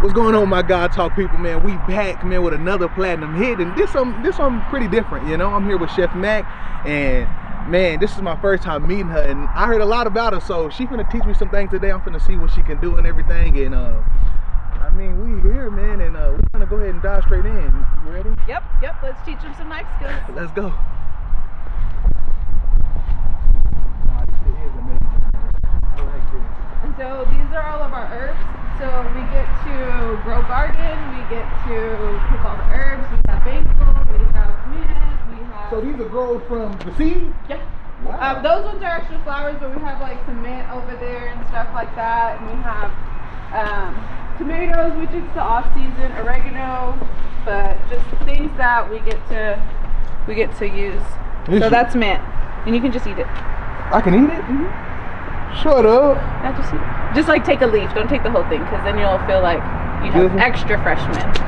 What's going on, my God Talk people, man? We back, man, with another platinum hit, and this one pretty different, you know. I'm here with Chef Mac, and man, this is my first time meeting her, and I heard a lot about her, so she's gonna teach me some things today. I'm gonna see what she can do and everything, and I mean, we here, man, and we're gonna go ahead and dive straight in. You ready? Yep. Let's teach them some knife skills. Let's go. Wow, this is amazing. I like this. And so these are all of our herbs. So we get to grow garden, we get to pick all the herbs. We have basil, we have mint, we have... So these are grown from the seed? Yeah. Wow. Those ones are actual flowers, but we have like some mint over there and stuff like that. And we have tomatoes, which is the off-season, oregano, but just things that we get to use. So that's mint, and you can just eat it. I can eat it? Mm-hmm. Shut up. Not just eat it. Just like take a leaf. Don't take the whole thing, because then you'll feel like you have extra fresh mint.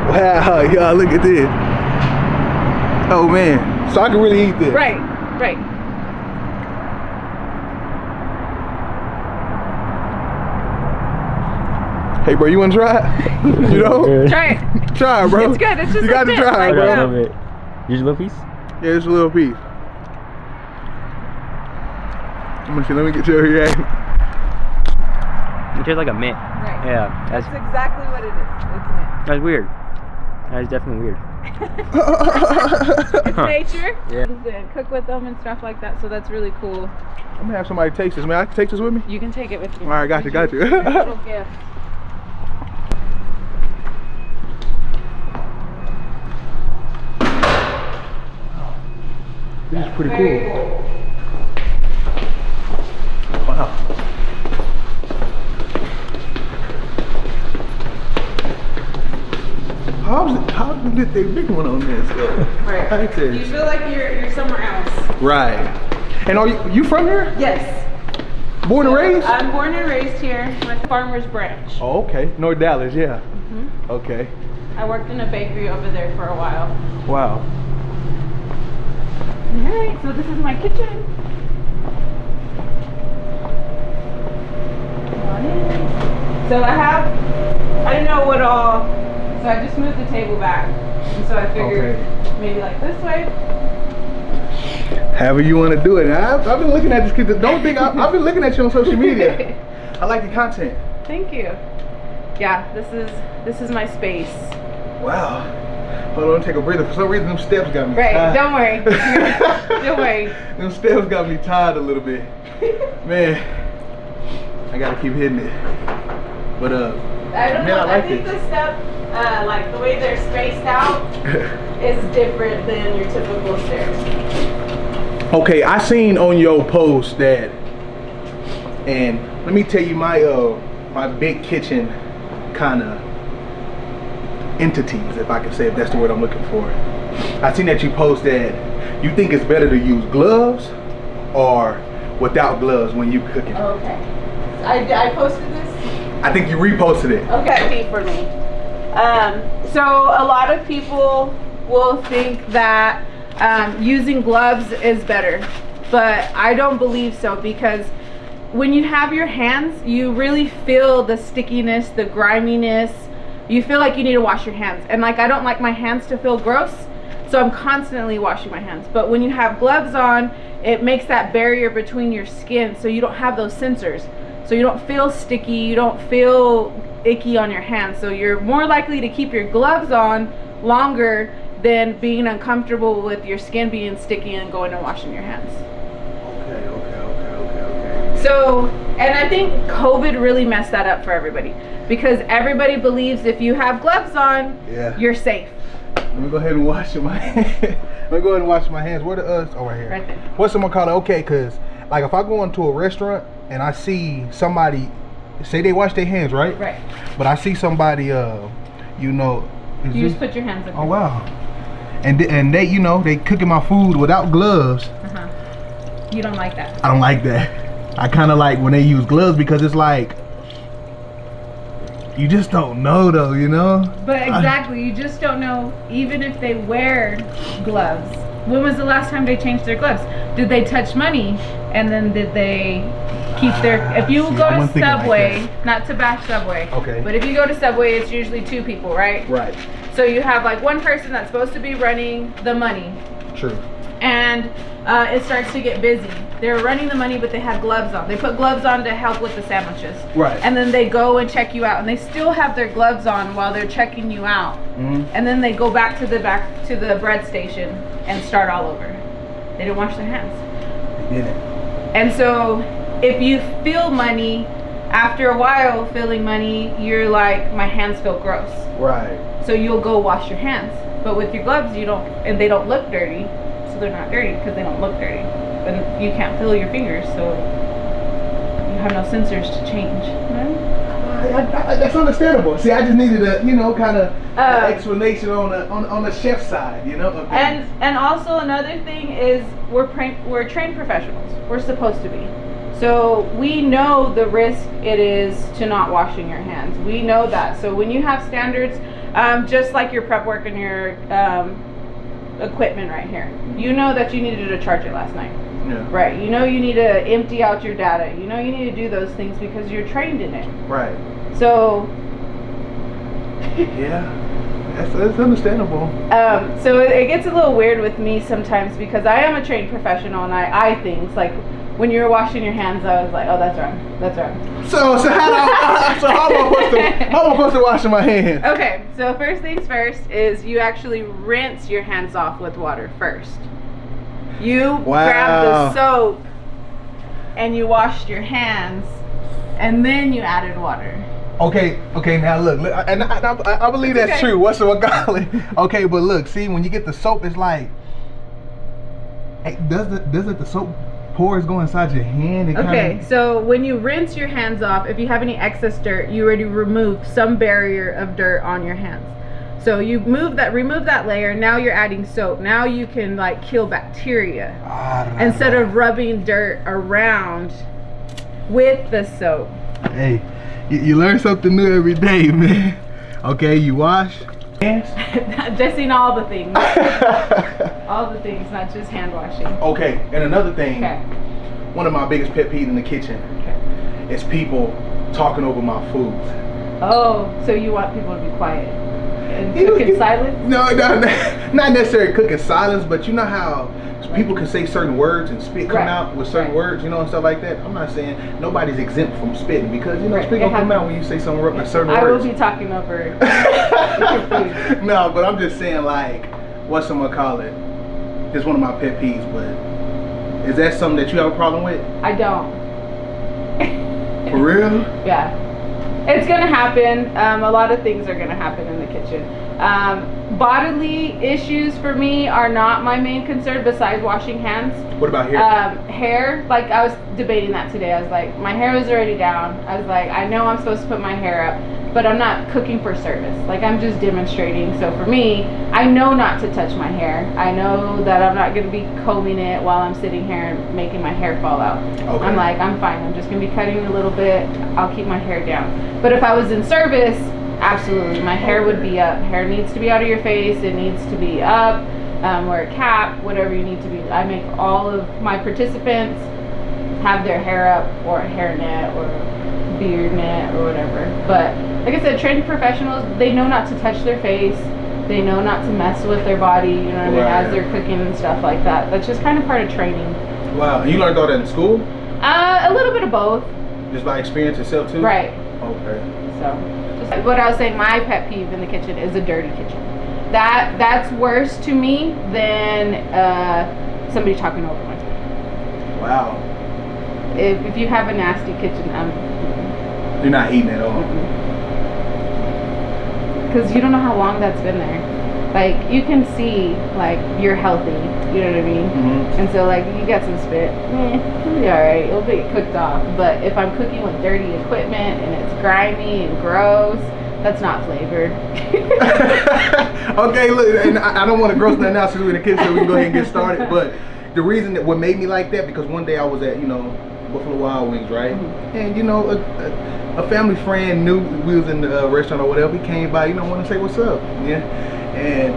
Wow, y'all, look at this. Oh man, so I can really eat this. Right. Hey bro, you wanna try it? You know? Try it. Try it, bro. It's good. It's just you got to mint, try it, bro. I love it. Use a little piece? Yeah, it's a little piece. I'm gonna see, let me get your reaction. It tastes like a mint. Right. Yeah. That's exactly what it is. It's mint. That's weird. That is definitely weird. It's nature. Yeah. And cook with them and stuff like that. So that's really cool. I'm gonna have somebody taste this, man. I can take this with me? You can take it with you. All right, got you. Your little gift. This is pretty Very cool. Wow. How did they big one on this? Right. I like this. You feel like you're somewhere else. Right. And are you from here? Yes. Born and raised? I'm born and raised here. My farmer's branch. Oh, okay. North Dallas, yeah. Mm-hmm. Okay. I worked in a bakery over there for a while. Wow. Alright, so this is my kitchen. Come on in. So I didn't know what all, so I just moved the table back. And so I figured maybe like this way. However you want to do it. I've been looking at this kid. Don't think I've been looking at you on social media. I like the content. Thank you. Yeah, this is my space. Wow. Hold on, take a breather. For some reason, them steps got me Right, tired. don't worry. Don't worry. Them steps got me tired a little bit. Man, I gotta keep hitting it. But I don't man, know. I like think it. the step, like the way they're spaced out, is different than your typical stairs. Okay, I seen on your post that, and let me tell you my my big kitchen kind of entities, if I can say, if that's the word I'm looking for. I seen that you post that you think it's better to use gloves or without gloves when you cooking. Okay. I posted this. I think you reposted it. Okay, for me. So a lot of people will think that using gloves is better, but I don't believe so, because when you have your hands, you really feel the stickiness, the griminess. You feel like you need to wash your hands, and like I don't like my hands to feel gross, so I'm constantly washing my hands. But when you have gloves on, it makes that barrier between your skin, so you don't have those sensors, so you don't feel sticky, you don't feel icky on your hands, so you're more likely to keep your gloves on longer than being uncomfortable with your skin being sticky and going and washing your hands. Okay. So, and I think COVID really messed that up for everybody, because everybody believes if you have gloves on, you're safe. Let me go ahead and wash my hands. Let me go ahead and wash my hands. Where the oh, right here. Right there. What's someone call it? Okay, cause like if I go into a restaurant and I see somebody say they wash their hands, right? Right. But I see somebody, you know, You just put your hands up. Oh wow. And they, you know, they cooking my food without gloves. You don't like that? I don't like that. I kind of like when they use gloves, because it's like you just don't know though, you know. But exactly, you just don't know. Even if they wear gloves, when was the last time they changed their gloves? Did they touch money? And then did they keep their, if you go to Subway, not to bash Subway, okay, but if you go to Subway, it's usually 2 people, right? Right. So you have like one person that's supposed to be running the money. True. And it starts to get busy. They're running the money, but they have gloves on. They put gloves on to help with the sandwiches. Right. And then they go and check you out, and they still have their gloves on while they're checking you out. And then they go back to the bread station and start all over. They didn't wash their hands. They didn't. And so if you feel money, after a while feeling money, you're like, my hands feel gross. Right. So you'll go wash your hands. But with your gloves, you don't, and they don't look dirty. So they're not dirty because they don't look dirty. And you can't feel your fingers, so you have no sensors to change. That's understandable. See, I just needed a, kind of explanation on the chef side, And also another thing is we're trained professionals. We're supposed to be. So we know the risk it is to not washing your hands. We know that. So when you have standards, just like your prep work and your equipment right here, you know that you needed to charge it last night. Yeah. Right. You know you need to empty out your data. You know you need to do those things because you're trained in it. Right. So. Yeah. That's understandable. So it gets a little weird with me sometimes because I am a trained professional and I eye things like. When you were washing your hands, I was like, "Oh, that's wrong. That's wrong." So how am I supposed to wash my hands? Okay, so first things first is you actually rinse your hands off with water first. You grab the soap and you washed your hands, and then you added water. Okay. Now look, and I believe that's true. What's the golly? Okay, but look, see, when you get the soap, it's like, hey, does the soap pores go inside your hand? Okay, so when you rinse your hands off, if you have any excess dirt, you already removed some barrier of dirt on your hands. So you remove that layer. Now you're adding soap. Now you can like kill bacteria instead of rubbing dirt around with the soap. Hey, you learn something new every day, man. Okay, you wash hands. Just in all the things. All the things, not just hand washing. Okay, and another thing. Okay. One of my biggest pet peeves in the kitchen is people talking over my food. Oh, so you want people to be quiet and cook in silence? No, not necessarily cook in silence, but you know how people can say certain words and spit come out with certain words, and stuff like that. I'm not saying nobody's exempt from spitting because spit gonna come out when you say certain words. I will be talking over your food. No, but I'm just saying, like, what's someone call it? It's one of my pet peeves, but is that something that you have a problem with? I don't. For real? Yeah. It's gonna happen. A lot of things are gonna happen in the kitchen. Bodily issues for me are not my main concern besides washing hands. What about hair? Hair, like I was debating that today. I was like, my hair was already down. I was like, I know I'm supposed to put my hair up, but I'm not cooking for service. Like I'm just demonstrating. So for me, I know not to touch my hair. I know that I'm not gonna be combing it while I'm sitting here and making my hair fall out. Okay. I'm like, I'm fine. I'm just gonna be cutting a little bit. I'll keep my hair down. But if I was in service, absolutely, my hair would be up. Hair needs to be out of your face. It needs to be up. Wear a cap, whatever you need to be. I make all of my participants have their hair up, or a hair net, or beard net, or whatever. But like I said, trained professionals, they know not to touch their face. They know not to mess with their body, you know what I mean, as they're cooking and stuff like that. That's just kind of part of training. Wow, and you learned all that in school? A little bit of both. Just by experience itself too? Right. Okay. So, just what I was saying, my pet peeve in the kitchen is a dirty kitchen. That's worse to me than somebody talking over my food. Wow. If you have a nasty kitchen, you're not eating at all. Because you don't know how long that's been there. Like you can see, like you're healthy. You know what I mean? Mm-hmm. And so like you got some spit, it'll be all right. It'll be cooked off. But if I'm cooking with dirty equipment and it's grimy and gross, that's not flavored. Okay, look, and I don't want to gross nothing out since we're in the kitchen, so we can go ahead and get started. But the reason that what made me like that, because one day I was at, Buffalo Wild Wings, right? Mm-hmm. And a family friend knew we was in the restaurant or whatever. He came by, want to say what's up, yeah. And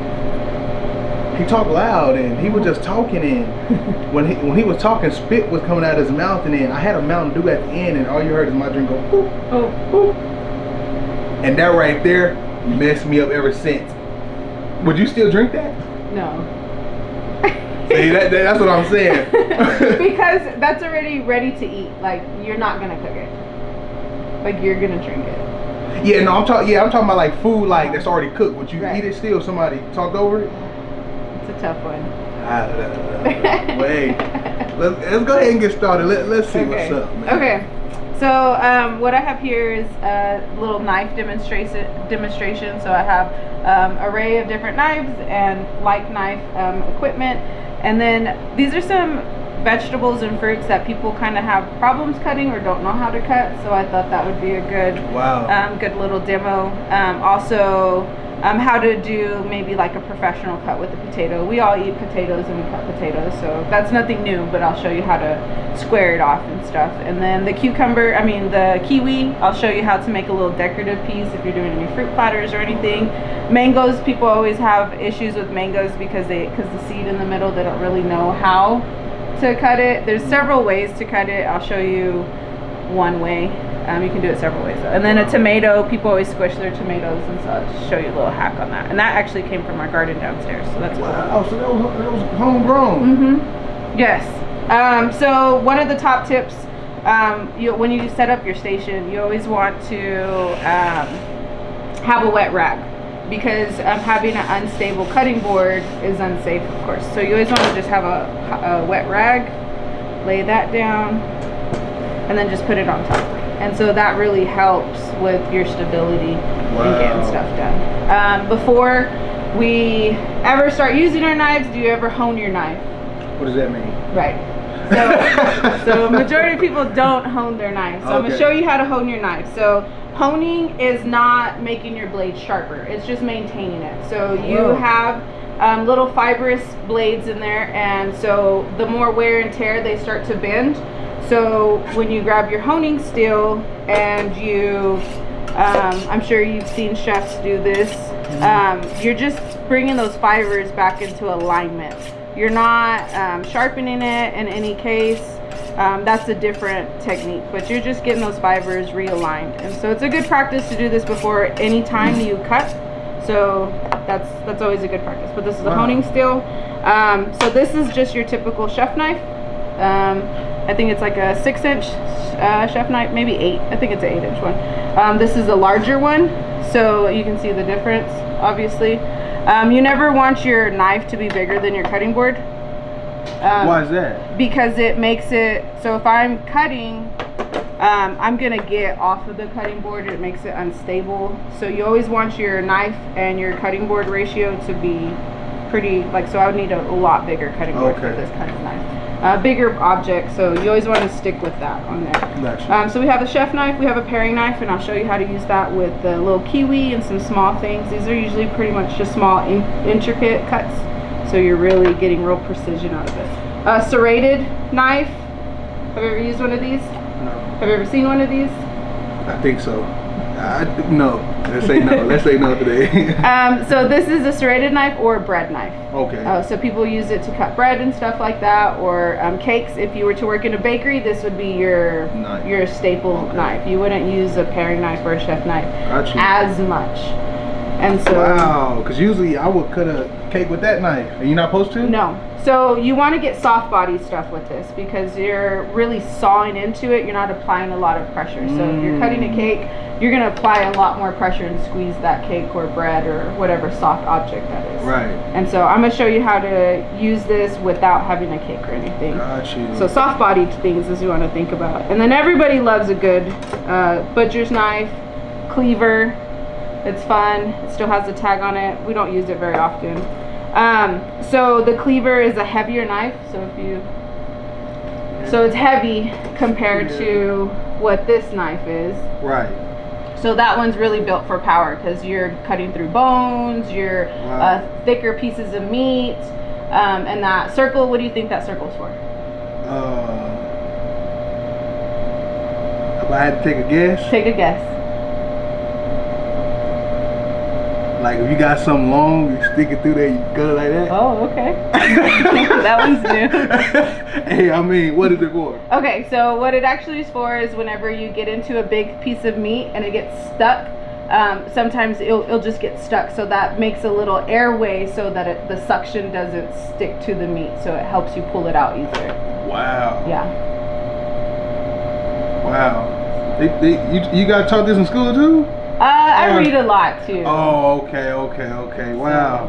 he talked loud, and he was just talking, and when he was talking, spit was coming out of his mouth, and then I had a Mountain Dew at the end, and all you heard is my drink go boop, boop. And that right there messed me up ever since. Would you still drink that? No. See, that's what I'm saying. Because that's already ready to eat. Like, you're not gonna cook it. Like, you're gonna drink it. Yeah, no, I'm talking about like food, like that's already cooked. Would you Right. eat it still? If somebody talked over it? It's a tough one. Wait, let's go ahead and get started. Let's see what's up, man. Okay. So what I have here is a little knife demonstration. So I have array of different knives and like knife equipment, and then these are some vegetables and fruits that people kind of have problems cutting or don't know how to cut. So I thought that would be a good good little demo. Also how to do maybe like a professional cut with a potato. We all eat potatoes and we cut potatoes, so that's nothing new, but I'll show you how to square it off and stuff. And then the the kiwi, I'll show you how to make a little decorative piece if you're doing any fruit platters or anything. Mangoes, people always have issues with mangoes because the seed in the middle, they don't really know how to cut it. There's several ways to cut it. I'll show you one way. You can do it several ways though. And then a tomato, people always squish their tomatoes, and so I'll show you a little hack on that. And that actually came from our garden downstairs, so that's cool. Wow, so that was homegrown. Yes. So one of the top tips, when you set up your station, you always want to have a wet rag, because having an unstable cutting board is unsafe, of course. So you always want to just have a wet rag, lay that down, and then just put it on top. And so that really helps with your stability and getting stuff done. Before we ever start using our knives, do you ever hone your knife? What does that mean? Right. So majority of people don't hone their knives. So I'm going to show you how to hone your knife. So honing is not making your blade sharper. It's just maintaining it. So you have little fibrous blades in there, and so the more wear and tear, they start to bend. So when you grab your honing steel and you, I'm sure you've seen chefs do this, you're just bringing those fibers back into alignment. You're not sharpening it in any case. That's a different technique, but you're just getting those fibers realigned. And so it's a good practice to do this before any time you cut. So that's always a good practice. But this is a honing steel. So this is just your typical chef knife. I think it's like a 6-inch chef knife, maybe 8. I think it's an 8-inch one. This is a larger one, so you can see the difference, obviously. You never want your knife to be bigger than your cutting board. Why is that? Because it makes it, so if I'm cutting, I'm gonna get off of the cutting board, it makes it unstable. So you always want your knife and your cutting board ratio to be pretty, so I would need a lot bigger cutting board for this kind of knife. Bigger object, so you always want to stick with that on there. Gotcha. So we have a chef knife, we have a paring knife, and I'll show you how to use that with the little kiwi and some small things. These are usually pretty much just small intricate cuts, so you're really getting real precision out of it. Serrated knife, have you ever used one of these? No. Have you ever seen one of these? I think so. No. Let's say no. Let's say no today. So this is a serrated knife or a bread knife. Okay. So people use it to cut bread and stuff like that, or cakes. If you were to work in a bakery, this would be your staple knife. You wouldn't use a paring knife or a chef knife as much. And so because usually I would cut a cake with that knife. Are you not supposed to? No. So you want to get soft body stuff with this, because you're really sawing into it. You're not applying a lot of pressure. So if you're cutting a cake, you're going to apply a lot more pressure and squeeze that cake or bread or whatever soft object that is. Right. And so I'm going to show you how to use this without having a cake or anything. Got you. So soft bodied things is you want to think about. And then everybody loves a good butcher's knife, cleaver. It's fun. It still has a tag on it. We don't use it very often. So the cleaver is a heavier knife. So it's heavy compared to what this knife is. Right. So that one's really built for power, because you're cutting through bones, you're thicker pieces of meat. And that circle, what do you think that circle's for? If I had to take a guess. Take a guess. Like if you got something long, you stick it through there, you cut it like that. Oh, okay. That one's new. Hey, I mean, what is it for? Okay, so what it actually is for is whenever you get into a big piece of meat and it gets stuck, sometimes it'll just get stuck. So that makes a little airway so that the suction doesn't stick to the meat. So it helps you pull it out easier. Wow. Yeah. Wow. You got taught this in school too? I read a lot too. Oh, okay. Wow.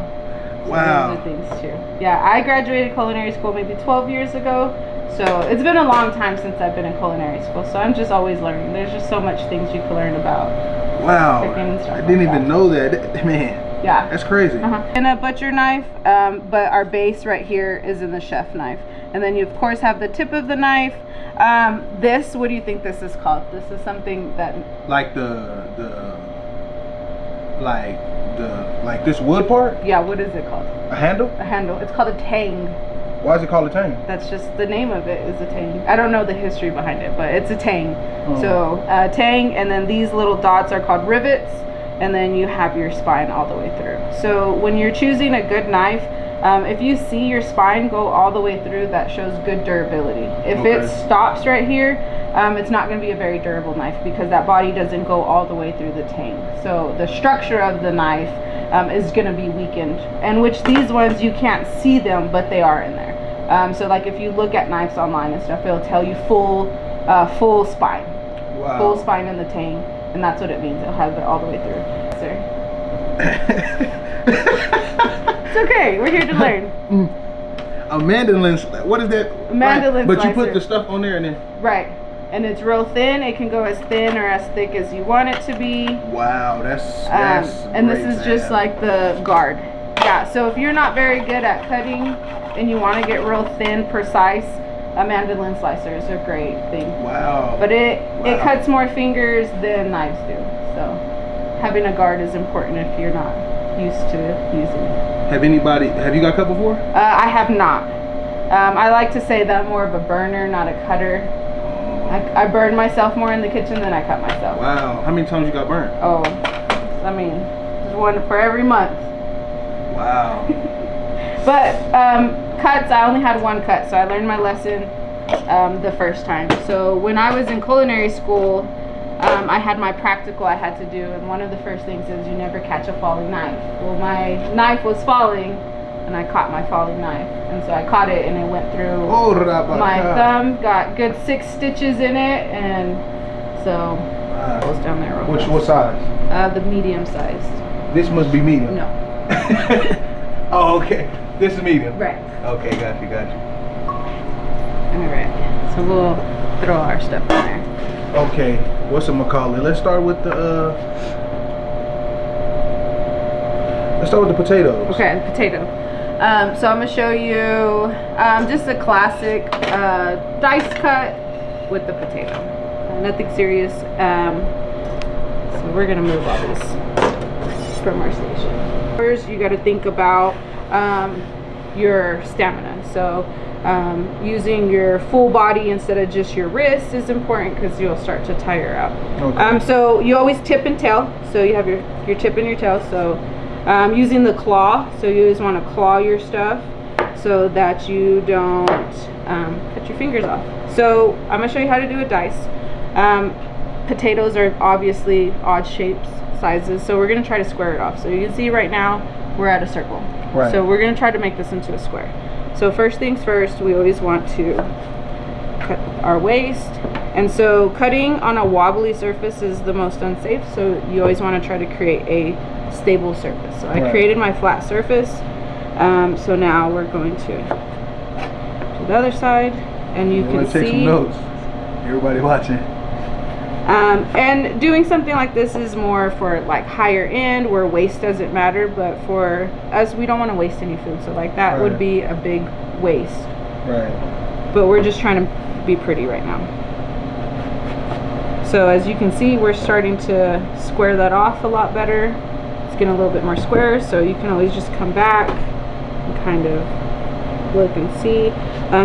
So Wow. those are things too. Yeah, I graduated culinary school maybe 12 years ago. So it's been a long time since I've been in culinary school. So I'm just always learning. There's just so much things you can learn about. Wow. Cooking and stuff I didn't like even know that. Man. Yeah. That's crazy. And a butcher knife, but our base right here is in the chef knife. And then you of course have the tip of the knife. This, what do you think this is called? This is something that Like like this wood part? yeah, what is it called? A handle? A handle. It's called a tang. Why is it called a tang? That's just the name of it, is a tang. I don't know the history behind it, but it's a tang. Oh. So tang, and then these little dots are called rivets, and then you have your spine all the way through. So when you're choosing a good knife, if you see your spine go all the way through, that shows good durability. If it stops right here, it's not going to be a very durable knife because that body doesn't go all the way through the tang. So the structure of the knife is going to be weakened, and which these ones you can't see them, but they are in there. So like if you look at knives online and stuff, it'll tell you full spine. Wow. Full spine in the tang, and that's what it means. It'll have it all the way through. Sir. It's okay. We're here to learn. A mandolin. What is that? A mandolin But you slicer. put the stuff on there and then. Right. And it's real thin. It can go as thin or as thick as you want it to be. Wow, that's And this great is to just have. like the guard. Yeah. So if you're not very good at cutting and you want to get real thin, precise, a mandolin slicer is a great thing. Wow. But it Wow. cuts more fingers than knives do. So having a guard is important if you're not used to using it. Have you got cut before? I have not. I like to say that I'm more of a burner, not a cutter. I burn myself more in the kitchen than I cut myself. Wow. How many times you got burnt? Oh, I mean, there's one for every month. Wow. But cuts, I only had one cut, so I learned my lesson the first time. So when I was in culinary school, I had my practical I had to do, and one of the first things is you never catch a falling knife. Well, my knife was falling, and I caught my falling knife, and so I caught it, and it went through my thumb, got good 6 stitches in it, and so it goes down there real fast. What size? The medium sized. This must be medium. No. Oh, okay. This is medium. Right. Okay, got you. All right. So we'll throw our stuff in there. Okay, what's it call it? Let's start with the potatoes. Okay, potato. So I'm gonna show you just a classic dice cut with the potato. Nothing serious. So we're gonna move all this from our station. First, you got to think about your stamina. So using your full body instead of just your wrist is important because you'll start to tire out. Okay. So you always tip and tail. So you have your tip and your tail. So using the claw. So you always want to claw your stuff so that you don't cut your fingers off. So I'm gonna show you how to do a dice. Potatoes are obviously odd shapes, sizes. So we're gonna try to square it off. So you can see right now we're at a circle. Right. So we're gonna try to make this into a square. So first things first, we always want to cut our waist. And so cutting on a wobbly surface is the most unsafe. So you always want to try to create a stable surface. So I created my flat surface. So now we're going to do the other side, and you can take see. some notes. Everybody watching. And doing something like this is more for like higher end where waste doesn't matter, but for us, we don't want to waste any food. So like that would be a big waste. Right. But we're just trying to be pretty right now. So as you can see, we're starting to square that off a lot better. It's getting a little bit more square, so you can always just come back and kind of look and see.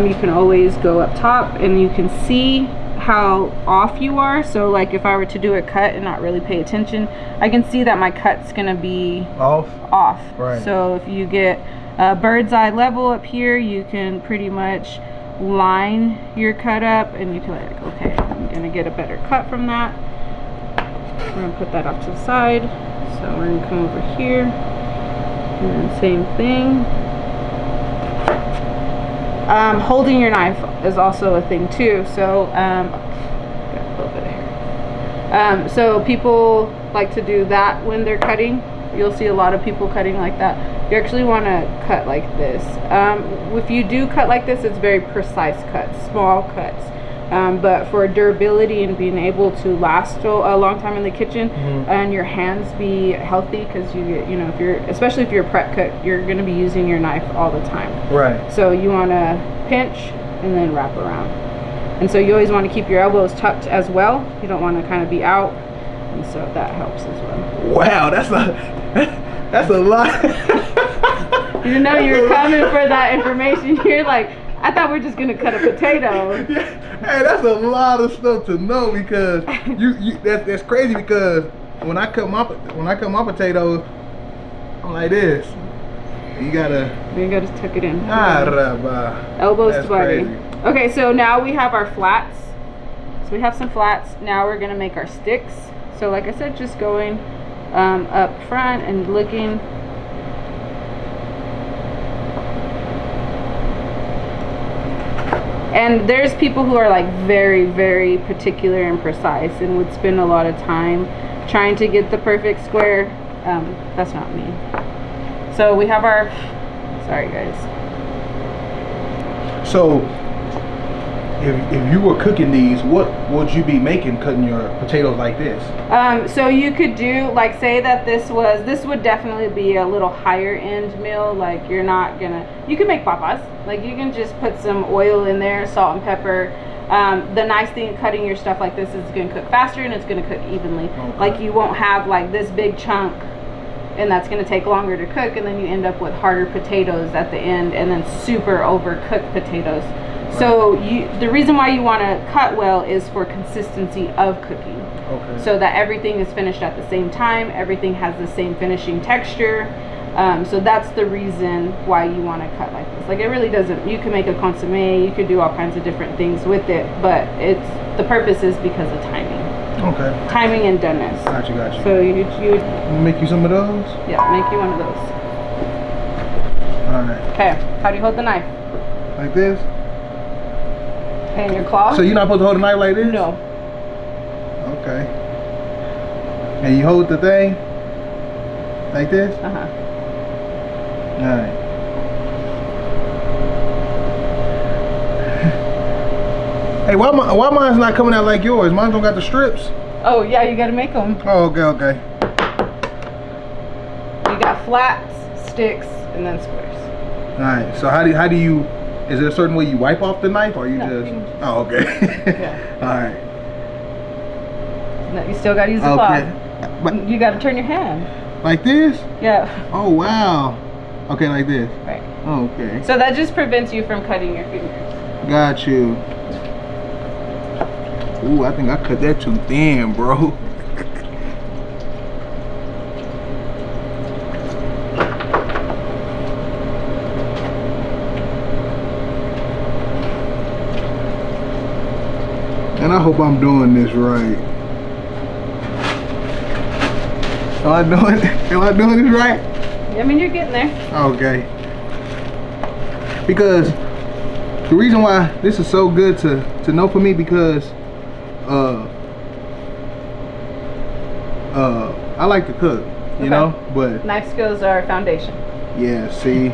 You can always go up top, and you can see how off you are. So like if I were to do a cut and not really pay attention, I can see that my cut's gonna be off. Right. So if you get a bird's eye level up here, you can pretty much line your cut up and you can like, okay, I'm gonna get a better cut from that. We're gonna put that off to the side. So we're gonna come over here and then same thing. Holding your knife is also a thing too. So got a little bit of hair. So people like to do that when they're cutting. You'll see a lot of people cutting like that. You actually want to cut like this. If you do cut like this, it's very precise cuts, small cuts. But for durability and being able to last a long time in the kitchen, and your hands be healthy, because you get, you know, especially if you're a prep cook, you're going to be using your knife all the time. Right. So you want to pinch and then wrap around. And so you always want to keep your elbows tucked as well. You don't want to kind of be out, and so that helps as well. Wow, that's a lot. You didn't know you were coming for that information. You're like, I thought we are just gonna cut a potato. Yeah. Hey, that's a lot of stuff to know, because that's crazy, because when I cut my potatoes, I'm like this. You gotta tuck it in. Elbows to body. Okay, so now we have our flats. So we have some flats. Now we're gonna make our sticks. So like I said, just going up front and looking. And there's people who are like very, very particular and precise and would spend a lot of time trying to get the perfect square. That's not me. So we have our, sorry guys. So if you were cooking these, what would you be making cutting your potatoes like this? So you could do, like, say that this would definitely be a little higher end meal. Like, you're not gonna, you can make papas. Like, you can just put some oil in there, salt and pepper. The nice thing cutting your stuff like this is it's gonna cook faster and it's gonna cook evenly. Okay. Like, you won't have like this big chunk and that's gonna take longer to cook, and then you end up with harder potatoes at the end and then super overcooked potatoes. Right. So the reason why you wanna cut well is for consistency of cooking. Okay. So that everything is finished at the same time, everything has the same finishing texture. So that's the reason why you want to cut like this. Like, it really doesn't, you can make a consomme, you could do all kinds of different things with it, but the purpose is because of timing. Okay. Timing and doneness. Gotcha. So you make you some of those? Yeah, make you one of those. Alright. Okay, how do you hold the knife? Like this? And your claw? So you're not supposed to hold the knife like this? No. Okay. And you hold the thing like this? Uh-huh. Alright. Hey, why mine's not coming out like yours? Mine don't got the strips. Oh yeah, you gotta make them. Oh, okay. You got flats, sticks, and then squares. Alright, so how do you, is there a certain way you wipe off the knife, or you No, just, you can just, oh, okay. Yeah. Alright. No, you still gotta use the claw. But you gotta turn your hand. Like this? Yeah. Oh, wow. Okay, like this. Right. Oh, okay. So that just prevents you from cutting your fingers. Got you. Ooh, I think I cut that too thin, bro. And I hope I'm doing this right. Am I doing this right? I mean, you're getting there. Okay. Because the reason why this is so good to know for me, because I like to cook, you know, but knife skills are a foundation. Yeah, see,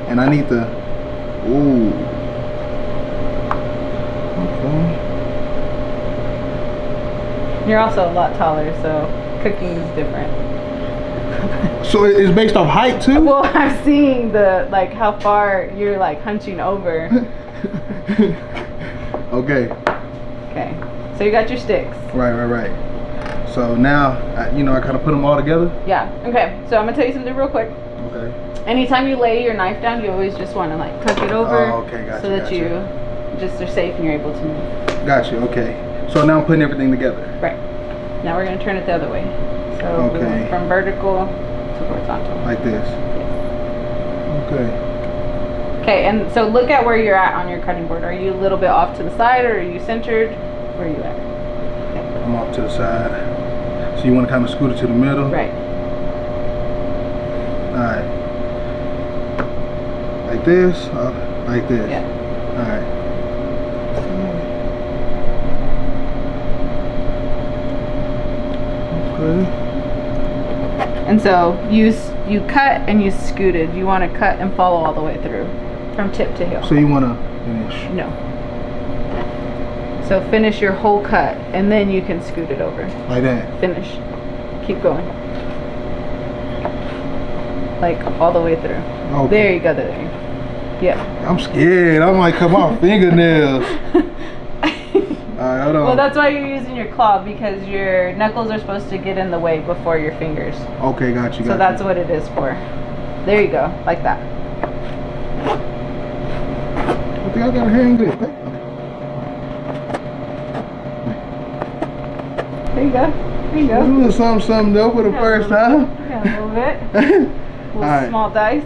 and I need to. Ooh. Okay. You're also a lot taller, so cooking is different. So it's based off height too? Well, I'm seeing like how far you're like hunching over. Okay. Okay. So you got your sticks. Right. So now, I kind of put them all together? Yeah. Okay. So I'm going to tell you something real quick. Okay. Anytime you lay your knife down, you always just want to like tuck it over. Oh, okay. Gotcha. So that you just are safe and you're able to move. Gotcha. Okay. So now I'm putting everything together. Right. Now we're gonna turn it the other way. So we Okay. went from vertical to horizontal. Like this. Okay. Okay, and so look at where you're at on your cutting board. Are you a little bit off to the side, or are you centered? Where are you at? Okay. I'm off to the side. So you want to kind of scoot it to the middle? Right. Alright. Like this? Like this? Yeah. Alright. Okay. And so you cut and you scooted. You want to cut and follow all the way through, from tip to heel. So you want to finish? No. So finish your whole cut, and then you can scoot it over. Like that? Finish. Keep going. Like all the way through. Okay. There you go. There you go. Yeah. I'm scared. I might cut my fingernails. Alright, hold on. Well, that's why you're using your claw, because your knuckles are supposed to get in the way before your fingers. Okay, got you. So that's what it is for. There you go, like that. I think I gotta hang this. There you go. There you go. A little something though for the first time. Yeah, a little bit. Little Alright. small dice.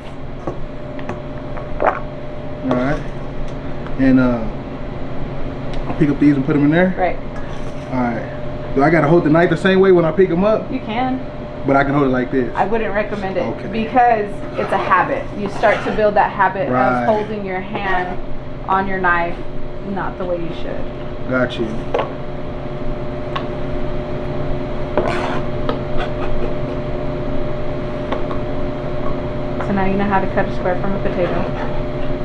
Alright. And pick up these and put them in there? Right. Alright. Do I gotta hold the knife the same way when I pick them up? You can. But I can hold it like this? I wouldn't recommend it, Okay. because it's a habit. You start to build that habit Right. of holding your hand on your knife, not the way you should. Got you. So now you know how to cut a square from a potato.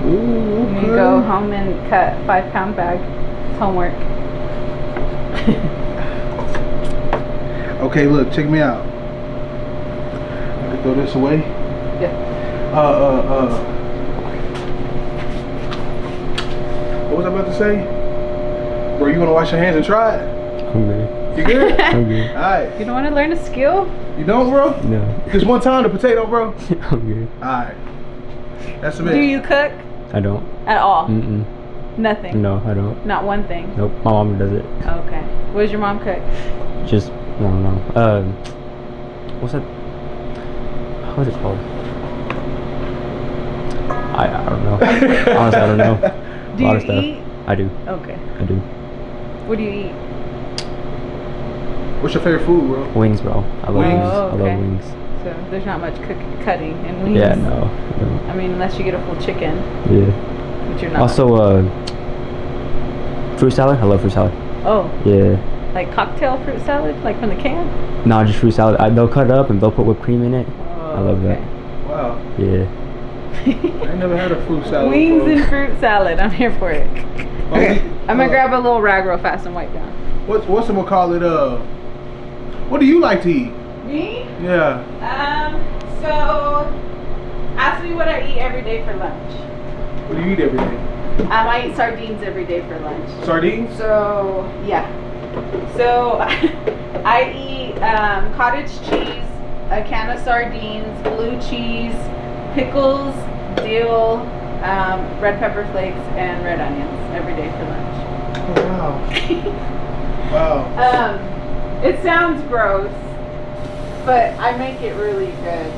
Ooh, okay. You go home and cut 5-pound bag. It's homework. Okay, look, check me out. I can throw this away. Yeah. What was I about to say? Bro, you wanna wash your hands and try it? I'm good. You good? I'm good. Alright. You don't want to learn a skill? You don't, bro? No. Just one time, the potato, bro? I'm good. Alright. That's a Do bit. you cook I don't. at all? Mm-mm. Nothing? No, I don't. Not one thing? Nope. My mom does it. Okay. What does your mom cook? Just, I don't know. What's that? What is it called? I don't know. Honestly, I don't know. Do A lot you of stuff. eat? I do. Okay. I do. What do you eat? What's your favorite food, bro? Wings, bro. I love Wings? wings. Oh, I okay. love wings. So there's not much cutting and wings. Yeah, no. I mean, unless you get a full chicken, Yeah. which you're not. Also, fruit salad. I love fruit salad. Oh, Yeah. like cocktail fruit salad, like from the can? No, just fruit salad. They'll cut it up and they'll put whipped cream in it. Oh, I love okay. Wow. that. Yeah. I ain't never had a fruit salad. Wings bro. and fruit salad. I'm here for it. Okay. I'm gonna grab a little rag real fast and wipe down. What's gonna call it? What do you like to eat? Me? Yeah. So ask me what I eat every day for lunch. What do you eat every day? I eat sardines every day for lunch. Sardines? So yeah. So I eat cottage cheese, a can of sardines, blue cheese, pickles, dill, red pepper flakes, and red onions every day for lunch. Oh, wow. Wow. It sounds gross, but I make it really good.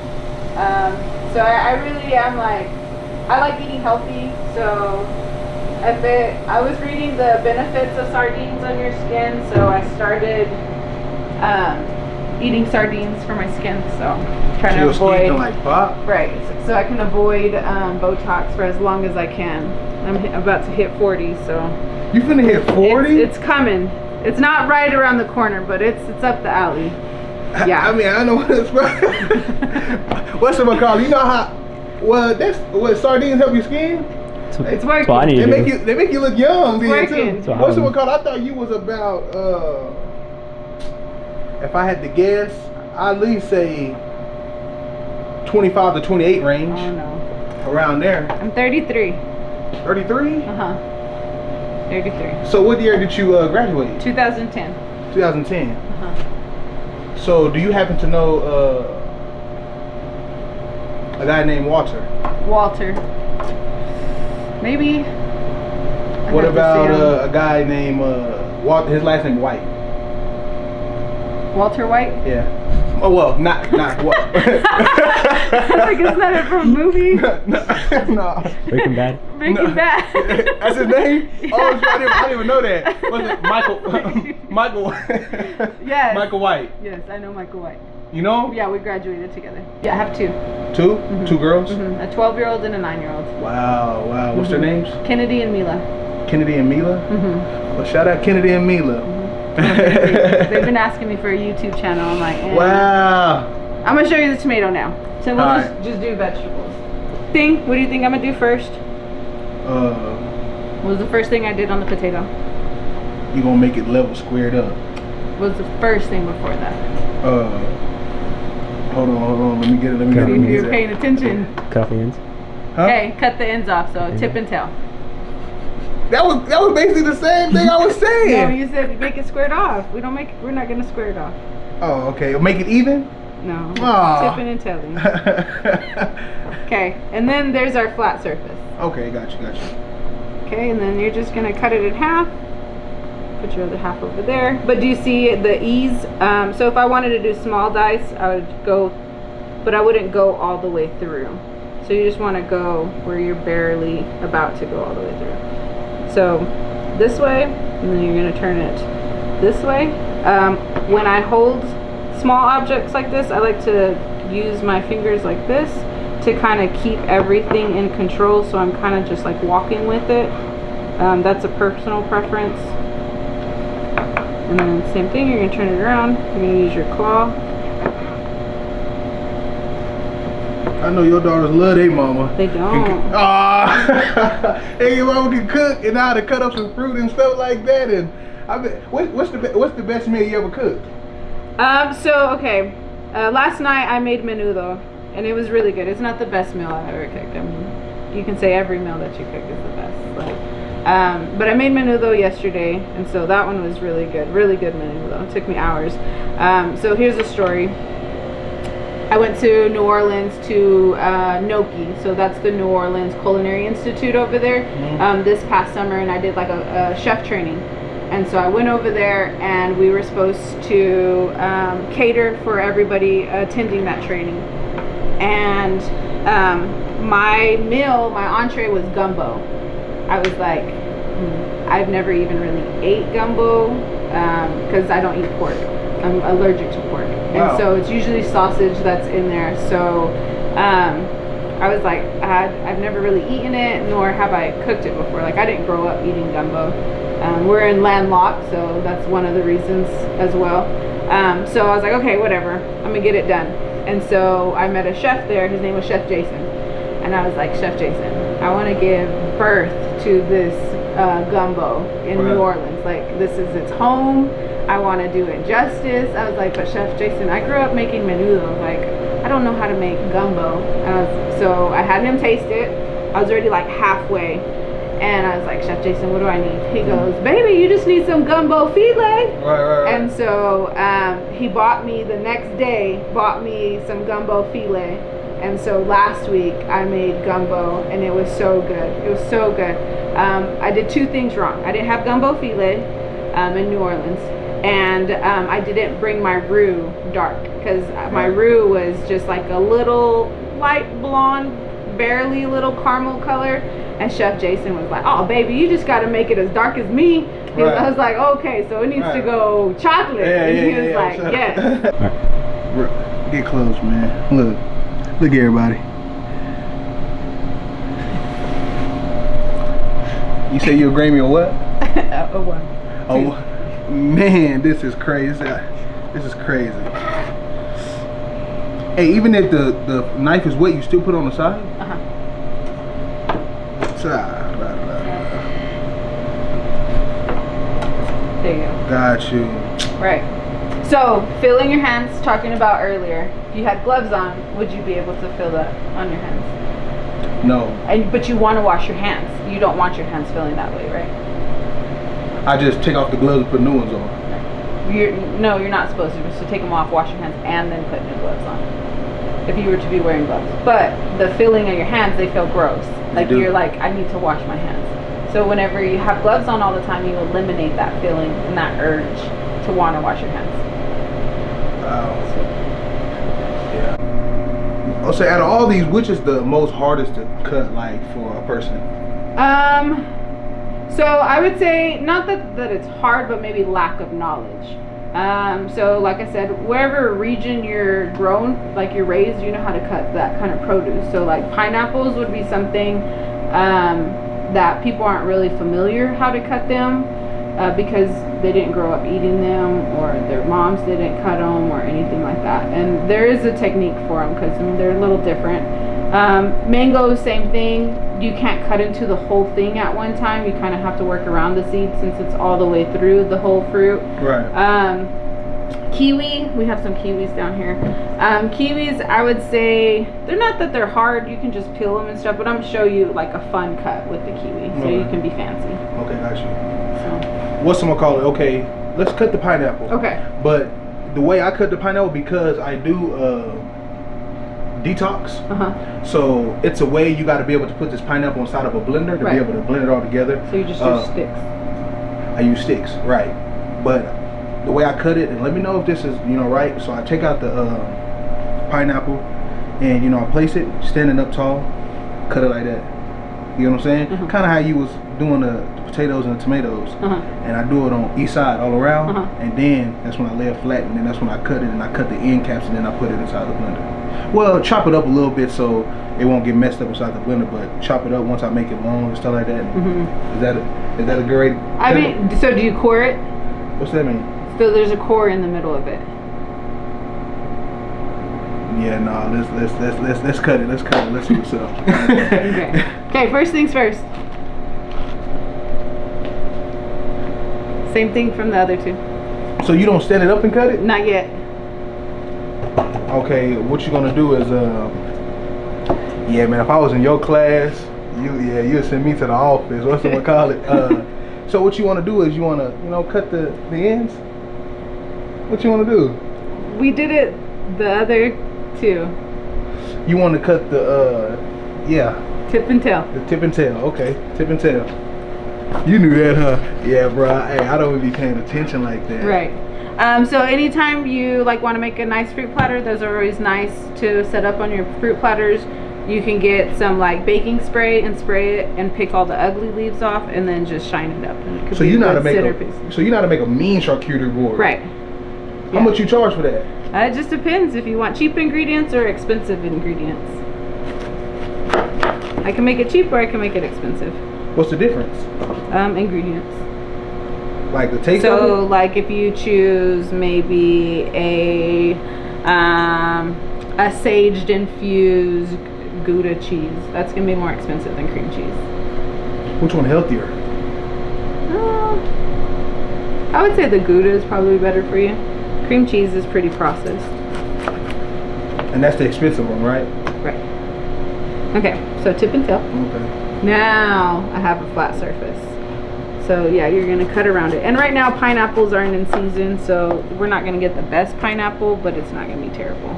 So I really am like, I like eating healthy. So I was reading the benefits of sardines on your skin, so I started eating sardines for my skin. So trying to Your skin avoid can like pop? right, so I can avoid Botox for as long as I can. I'm about to hit 40, so You finna hit 40? it's coming. It's not right around the corner, but it's up the alley. Yeah. I mean, I know what it's what's it called? You know how? Well, sardines help your skin. It's working. That's what I need They to make do. you look young then working. too. What's it called? I thought you was about if I had to guess, I'd at least say 25 to 28 range. Oh no. Around there. I'm 33. 33? 33. So what year did you graduate? 2010. 2010. So do you happen to know a guy named Walter? Walter. Maybe. What about a guy named His last name White. Walter White? Yeah. Oh well, not what. Like, isn't that from a movie? No. Breaking Bad. Breaking Bad. That's his name? Oh, shit, I didn't even know that. What's it? Michael. Yes. Michael White. Yes, I know Michael White. You know him? Yeah, we graduated together. Yeah, I have two. Two? Two girls? A 12-year-old and a 9-year-old. Wow. What's their names? Kennedy and Mila. Kennedy and Mila? Well, shout out Kennedy and Mila. They've been asking me for a YouTube channel. I'm like, wow. I'm gonna show you the tomato now. So we'll All just do vegetables. What do you think I'm gonna do first? What was the first thing I did on the potato? You gonna make it level squared up. What was the first thing before that? Hold on. Let me get it. See if you're paying attention. Cut the ends. Huh? Okay, cut the ends off. So tip and tail. That was basically the same thing I was saying. No, you said make it squared off. We're not gonna square it off. Oh, okay. Make it even? No. Aw. Tipping and tailing. Okay, and then there's our flat surface. Okay, got you. Okay, and then you're just gonna cut it in half. Put your other half over there. But do you see the ease? So if I wanted to do small dice, I would go, but I wouldn't go all the way through. So you just want to go where you're barely about to go all the way through. So this way, and then you're gonna turn it this way. When I hold small objects like this, I like to use my fingers like this to kind of keep everything in control, so I'm kind of just like walking with it. That's a personal preference. And then same thing, you're gonna turn it around, you're gonna use your claw. I know your daughters love their mama. They don't. Hey, your mama can cook and know how to cut up some fruit and stuff like that. And I bet, what's the best meal you ever cooked? Last night I made menudo, and it was really good. It's not the best meal I've ever cooked. I mean, you can say every meal that you cook is the best. But I made menudo yesterday, and so that one was really good menudo. It took me hours. So here's the story. I went to New Orleans to Noki, so that's the New Orleans Culinary Institute over there, this past summer, and I did like a chef training. And so I went over there, and we were supposed to cater for everybody attending that training. And my entree was gumbo. I was like, I've never even really ate gumbo because I don't eat pork. I'm allergic to pork. Wow. And so it's usually sausage that's in there. So I was like, I've never really eaten it, nor have I cooked it before. Like, I didn't grow up eating gumbo. We're in landlocked, so that's one of the reasons as well. So I was like, okay, whatever, I'm gonna get it done. And so I met a chef there. His name was Chef Jason. And I was like, Chef Jason, I want to give birth to this gumbo in New Orleans. Like, this is its home. I want to do it justice. I was like, but Chef Jason, I grew up making menudo. Like, I don't know how to make gumbo. So I had him taste it. I was already like halfway. And I was like, Chef Jason, what do I need? He goes, baby, you just need some gumbo filet. Right. And so he bought me the next day, some gumbo filet. And so last week I made gumbo, and it was so good. It was so good. I did two things wrong. I didn't have gumbo filet in New Orleans, and I didn't bring my roux dark, because my roux was just like a little light blonde, barely little caramel color. And Chef Jason was like, oh baby, you just got to make it as dark as me. I was like, okay, so it needs to go chocolate. And he was like, yes. Get close, man. Look at everybody. You say you'll grade me a what? A 1. Oh, man, this is crazy. This is crazy. Hey, even if the knife is wet, you still put it on the side? There you go. Got you. Right. So, filling your hands, talking about earlier, if you had gloves on, would you be able to fill that on your hands? No. But you want to wash your hands. You don't want your hands filling that way, right? I just take off the gloves and put new ones on. No, you're not supposed to. You're supposed to take them off, wash your hands, and then put new gloves on. If you were to be wearing gloves. But the filling of your hands, they feel gross. Like, you're like, I need to wash my hands. So whenever you have gloves on all the time, you eliminate that feeling and that urge to want to wash your hands. Yeah. I'll say out of all these, which is the most hardest to cut, like, for a person? So I would say not that it's hard, but maybe lack of knowledge. So like I said, wherever region you're grown, like you're raised, you know how to cut that kind of produce. So like pineapples would be something that people aren't really familiar how to cut them because they didn't grow up eating them, or their moms didn't cut them, or anything like that. And there is a technique for them because they're a little different. Mangoes, same thing. You can't cut into the whole thing at one time. You kind of have to work around the seed since it's all the way through the whole fruit. Right. Kiwi, we have some kiwis down here. Kiwis, I would say they're not that they're hard. You can just peel them and stuff, but I'm gonna show you like a fun cut with the kiwi, so you can be fancy. Okay, got you. So. What's someone call it? Okay, let's cut the pineapple. Okay. But the way I cut the pineapple, because I do detox. So it's a way you got to be able to put this pineapple inside of a blender to be able to blend it all together. So you just use sticks. I use sticks, right? But the way I cut it, and let me know if this is right. So I take out the pineapple, and I place it standing up tall, cut it like that. You know what I'm saying? Kind of how you was doing the potatoes and the tomatoes, and I do it on each side all around, and then that's when I lay it flat, and then that's when I cut it, and I cut the end caps, and then I put it inside the blender. Well, chop it up a little bit so it won't get messed up inside the blender, but chop it up once I make it long and stuff like that. Is that a great? I mean, so do you core it? What's that mean? So there's a core in the middle of it. Yeah, no. Let's cut it. Let's cut it. Let's see what's up. Okay. First things first. Same thing from the other two. So you don't stand it up and cut it? Not yet. Okay, what you're gonna do is, yeah, man. If I was in your class, you'd send me to the office. What's someone call it? So what you want to do is you want to, cut the ends. What you want to do? We did it the other two. You want to cut the, tip and tail. The tip and tail. Okay, tip and tail. You knew that, huh? Yeah, bro. Hey, I don't really be paying attention like that. Right. So anytime you want to make a nice fruit platter, those are always nice to set up on your fruit platters. You can get some baking spray and spray it and pick all the ugly leaves off and then just shine it up. And it could so be you know how to make a mean charcuterie board. Right. How much you charge for that? It just depends if you want cheap ingredients or expensive ingredients. I can make it cheap or I can make it expensive. What's the difference? Ingredients. Like the taste of it? So like if you choose maybe a saged infused Gouda cheese, that's gonna be more expensive than cream cheese. Which one healthier? I would say the Gouda is probably better for you. Cream cheese is pretty processed. And that's the expensive one, right? Right. Okay, so tip and tail. Okay. Now I have a flat surface. So yeah, you're gonna cut around it. And right now pineapples aren't in season, so we're not gonna get the best pineapple, but it's not gonna be terrible.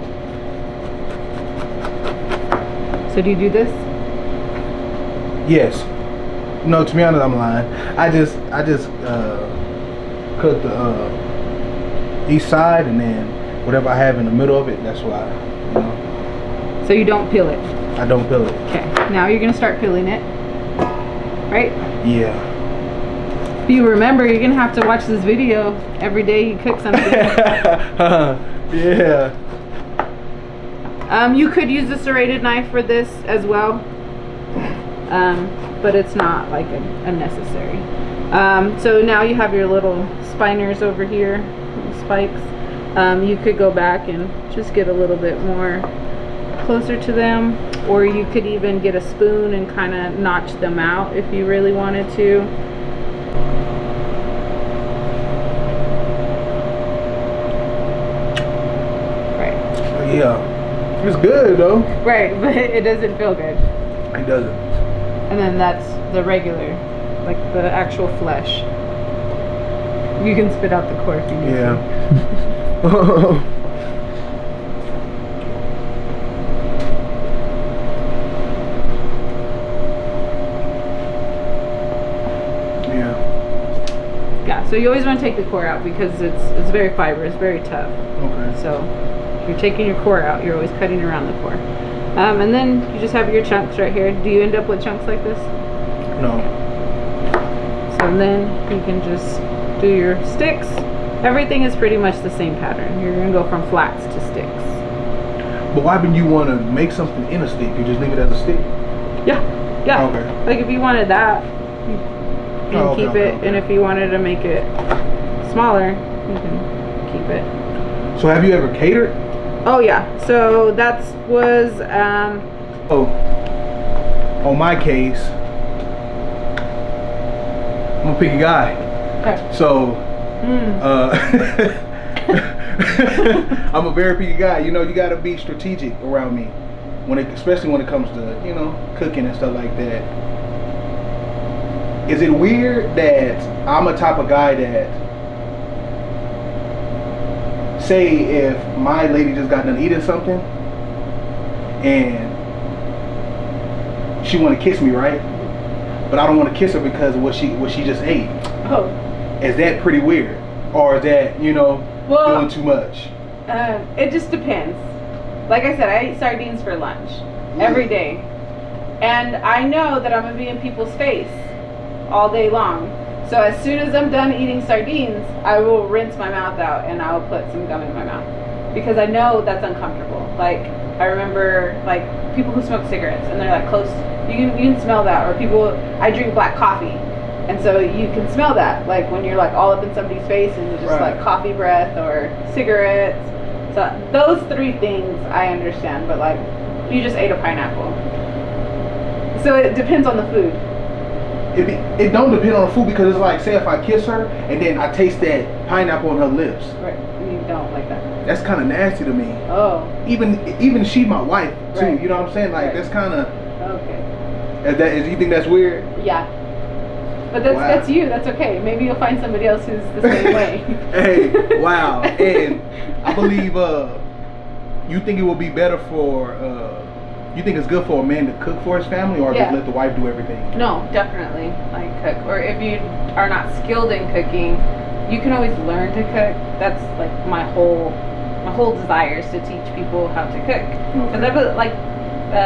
So do you do this? Yes. No, to be honest, I'm lying. I just cut the each side, and then whatever I have in the middle of it, that's why. So you don't peel it? I don't peel it. Okay. Now you're gonna start peeling it. Right? Yeah. If you remember, you're gonna have to watch this video every day you cook something. Yeah. You could use a serrated knife for this as well, but it's not a necessary. So now you have your little spiners over here, little spikes. You could go back and just get a little bit more closer to them, or you could even get a spoon and kind of notch them out if you really wanted to. Right. Yeah. It's good though. Right, but it doesn't feel good. It doesn't. And then that's the regular, the actual flesh. You can spit out the core if you need to. So you always want to take the core out because it's very fibrous, very tough. Okay. So if you're taking your core out, you're always cutting around the core. And then you just have your chunks right here. Do you end up with chunks like this? No. So then you can just do your sticks. Everything is pretty much the same pattern. You're gonna go from flats to sticks. But why wouldn't you want to make something in a stick? You just leave it as a stick? Yeah. Okay. Like if you wanted that, you can keep it. And if you wanted to make it smaller, you can keep it. So have you ever catered? Oh yeah. So that was Oh, on my case, I'm a picky guy. okay. So, I'm a very picky guy. You know, you gotta be strategic around me especially when it comes to, you know, cooking and stuff like that. Is it weird that I'm a type of guy that, say if my lady just got done eating something and she want to kiss me, right? But I don't want to kiss her because of what she just ate. Oh. Is that pretty weird, or is that, you know, doing too much? It just depends. Like I said, I eat sardines for lunch every day, and I know that I'm gonna be in people's face all day long. So as soon as I'm done eating sardines, I will rinse my mouth out and I will put some gum in my mouth because I know that's uncomfortable. Like I remember like people who smoke cigarettes and they're like close. You can smell that, or people. I drink black coffee. And so you can smell that, like when you're like all up in somebody's face and you just like coffee breath or cigarettes. So those three things I understand, but like you just ate a pineapple. So it depends on the food. It don't depend on the food because it's like, say if I kiss her and then I taste that pineapple on her lips. Right, you don't like that. That's kind of nasty to me. Oh. Even she my wife too. Right. You know what I'm saying? Like that's kind of. Okay. You think that's weird? Yeah. But that's you. That's okay. Maybe you'll find somebody else who's the same way. Hey, wow. And I believe you think it will be better for you think it's good for a man to cook for his family, or just let the wife do everything? No, definitely like cook. Or if you are not skilled in cooking, you can always learn to cook. That's like my whole desire is to teach people how to cook. Because like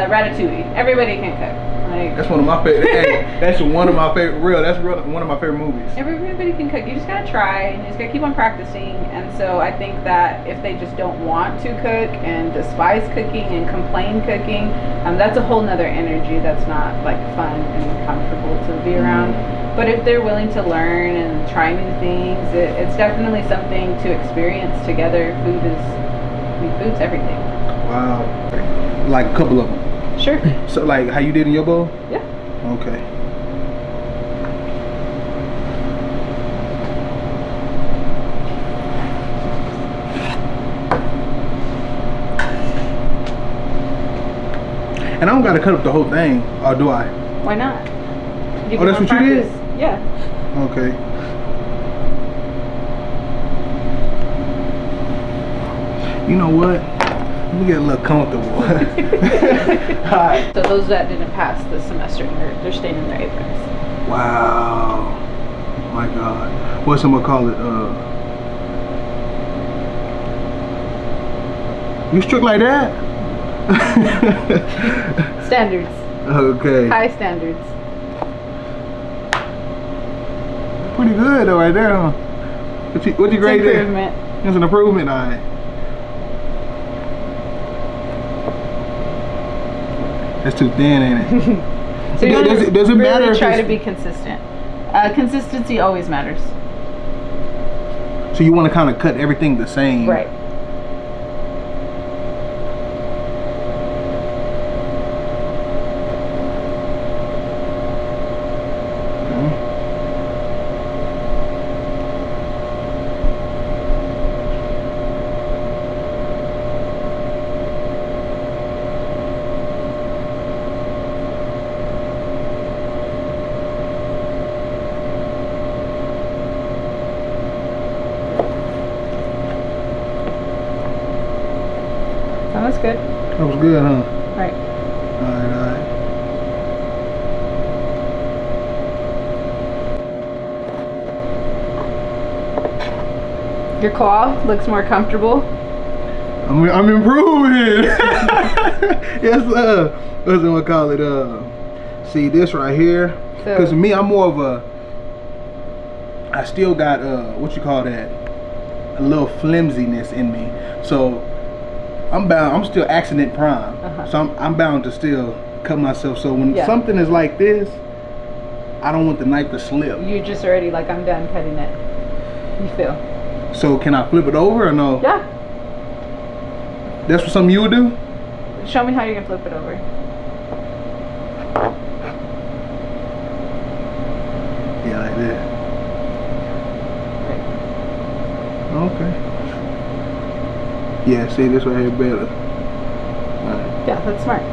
ratatouille, everybody can cook. Like, that's one of my favorite. Hey, that's one of my favorite. One of my favorite movies. Everybody can cook. You just gotta try, and you just gotta keep on practicing. And so I think that if they just don't want to cook and despise cooking and complain cooking, that's a whole nother energy that's not like fun and comfortable to be around. But if they're willing to learn and try new things, it's definitely something to experience together. Food's everything. Wow, like a couple of them. Sure. So like how you did in your bowl? Yeah. Okay. And I don't gotta cut up the whole thing, or do I? Why not? That's what you did? Yeah. Okay. You know what? Let me get a little comfortable. Alright. So those that didn't pass this semester, they're staying in their aprons. Wow. My God. What's I'm gonna call it? You strict like that? Standards. Okay. High standards. Pretty good though, right there, huh? What you grade there? Improvement. It's an improvement, alright. That's too thin, ain't it? So does it really matter? Try to be consistent. Consistency always matters. So you want to kind of cut everything the same, right? That was good. That was good, huh? Right. Alright. Your claw looks more comfortable. I'm improving. Yes, what's it what call it? See this right here? Because me, I'm more of a. I still got what you call that? A little flimsiness in me. So I'm bound. I'm still accident prime. So I'm bound to still cut myself. So when something is like this, I don't want the knife to slip. You just already like, I'm done cutting it. You feel? So can I flip it over or no? Yeah. That's what something you would do? Show me how you're gonna flip it over. Yeah, like that. Okay. Yeah, see this right here better. Right. Yeah, that's smart.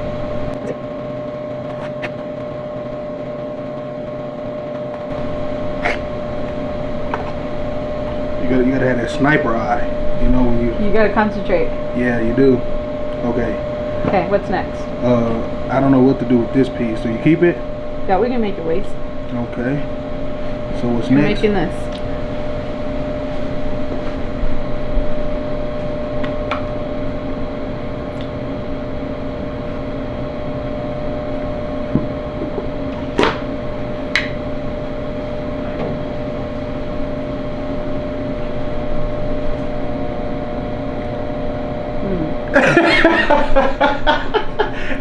You gotta have that sniper eye. You know when you. You gotta concentrate. Yeah, you do. Okay. Okay, what's next? I don't know what to do with this piece. So you keep it? Yeah, we can make it waste. Okay. So what's You're next? making this.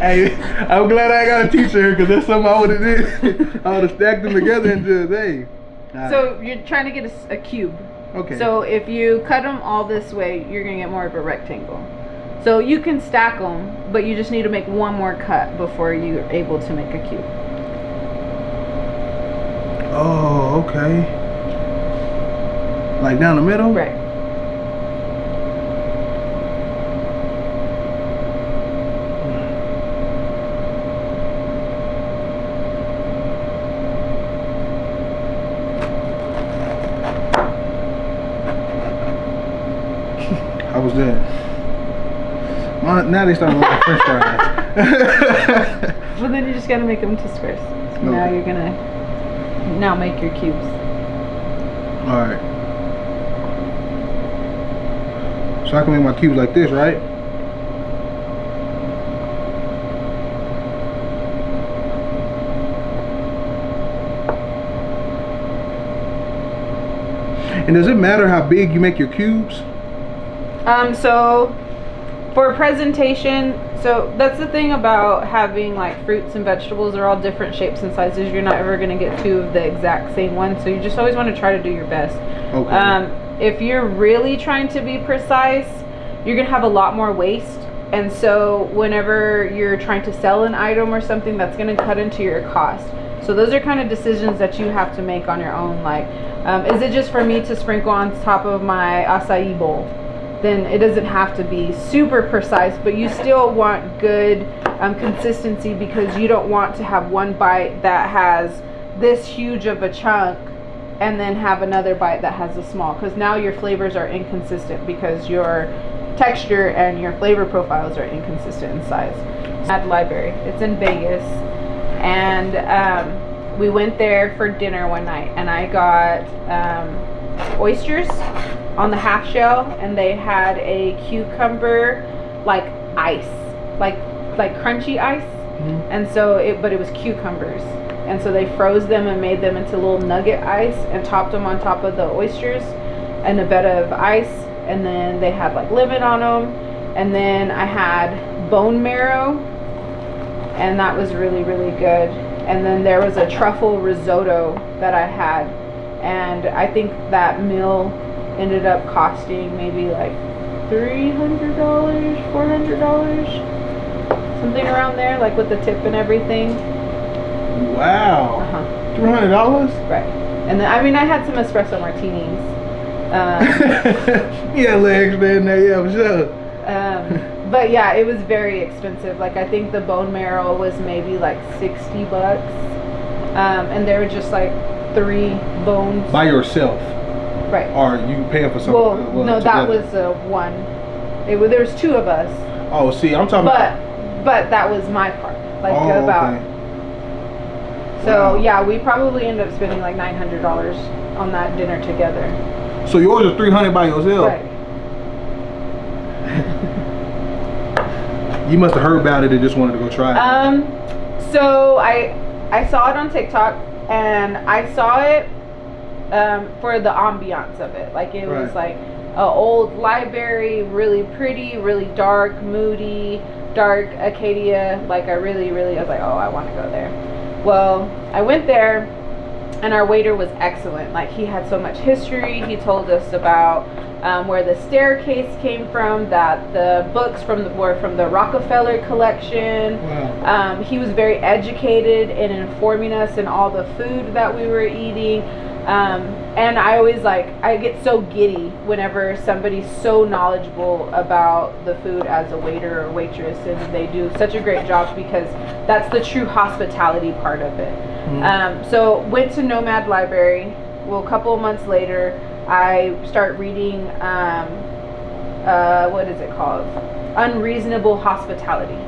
Hey, I'm glad I got a teacher here because that's something I would have did. I would have stacked them together and just, hey. So you're trying to get a cube. Okay. So if you cut them all this way, you're gonna get more of a rectangle. So you can stack them, but you just need to make one more cut before you're able to make a cube. Oh, okay. Like down the middle? Right. How was that? Now they starting to like French fries. Well, then you just gotta make them into squares. So now you're gonna make your cubes. All right. So I can make my cubes like this, right? And does it matter how big you make your cubes? So for presentation, so that's the thing about having like fruits and vegetables are all different shapes and sizes. You're not ever going to get two of the exact same one, so you just always want to try to do your best. Okay. If you're really trying to be precise, you're going to have a lot more waste, and so whenever you're trying to sell an item or something, that's going to cut into your cost. So those are kind of decisions that you have to make on your own. Like, is it just for me to sprinkle on top of my acai bowl? Then it doesn't have to be super precise, but you still want good consistency, because you don't want to have one bite that has this huge of a chunk and then have another bite that has a small, because now your flavors are inconsistent because your texture and your flavor profiles are inconsistent in size. At library, it's in Vegas, and we went there for dinner one night, and I got oysters on the half shell, and they had a cucumber like ice, like crunchy ice. And so but it was cucumbers, and so they froze them and made them into little nugget ice and topped them on top of the oysters and a bed of ice, and then they had like lemon on them, and then I had bone marrow, and that was really, really good. And then there was a truffle risotto that I had, and I think that meal ended up costing maybe like $300, $400, something around there, like with the tip and everything. Wow. $300? Right. And then I mean, I had some espresso martinis. Yeah, legs in there, yeah, for sure. But yeah, it was very expensive. Like, I think the bone marrow was maybe like $60, and there were just like 3 bones. By yourself? Right. Or you paying for something? Well, no, that together? was one. There was 2 of us. Oh, see, I'm talking about. But that was my part. Like, about. Okay. So yeah, we probably ended up spending like $900 on that dinner together. So yours is 300 by yourself. Right. You must have heard about it and just wanted to go try it. So I saw it on TikTok, and I saw it for the ambiance of it. Like it was like an old library, really pretty, really dark, moody, dark Acadia. Like I was like, oh, I want to go there. Well, I went there, and our waiter was excellent. Like he had so much history. He told us about where the staircase came from, that the books were from the Rockefeller collection. Wow. He was very educated in informing us in all the food that we were eating. And I always I get so giddy whenever somebody's so knowledgeable about the food as a waiter or waitress, and they do such a great job, because that's the true hospitality part of it. So went to Nomad Library. Well, a couple of months later, I start reading, what is it called? Unreasonable Hospitality.